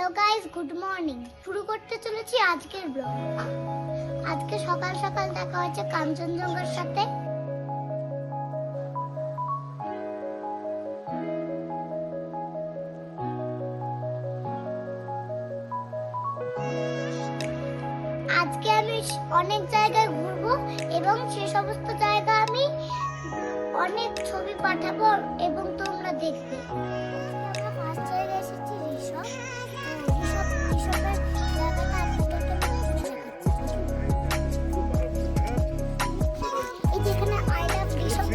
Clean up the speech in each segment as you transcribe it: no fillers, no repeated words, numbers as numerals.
Hello guys, good morning. শুরু করতে চলেছি আজকের ব্লগ। আজকে সকাল সকাল দেখা হয়েছে কাঞ্চনজঙ্ঘার সাথে। আজকে আমি অনেক জায়গায় ঘুরবো এবং সে সমস্ত জায়গা আমি অনেক ছবি পাঠাবো এবং তোমরা দেখবে। আমরা ফার্স্ট জায়গায় এসেছি ঋষভ। ঋষভের জায়গাটা আপনাদেরকে এই যেখানে আই লাভ ঋষভ।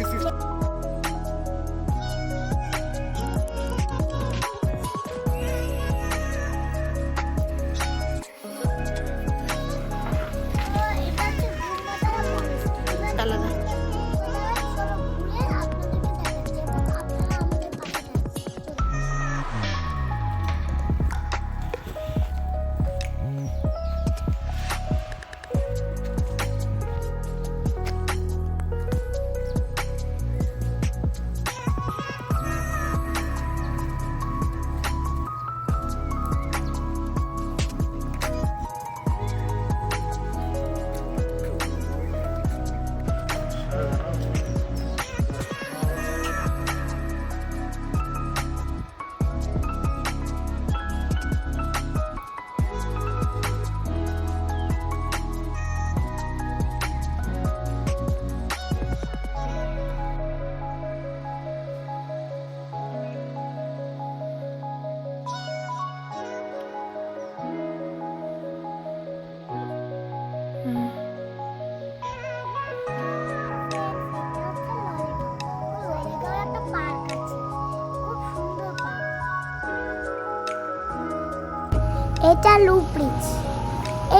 এটা লুপ ব্রিজ।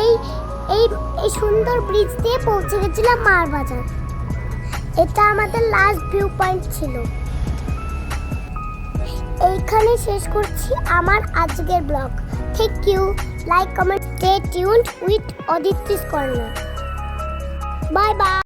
এই এই এই সুন্দর ব্রিজ দিয়ে পৌঁছে গেছিলাম মার বাজার। এটা আমাদের লাস্ট ভিউ পয়েন্ট ছিল। এইখানে শেষ করছি আমার আজকের blog. Thank you, like, comment, stay tuned with Aditi's corner. Bye by.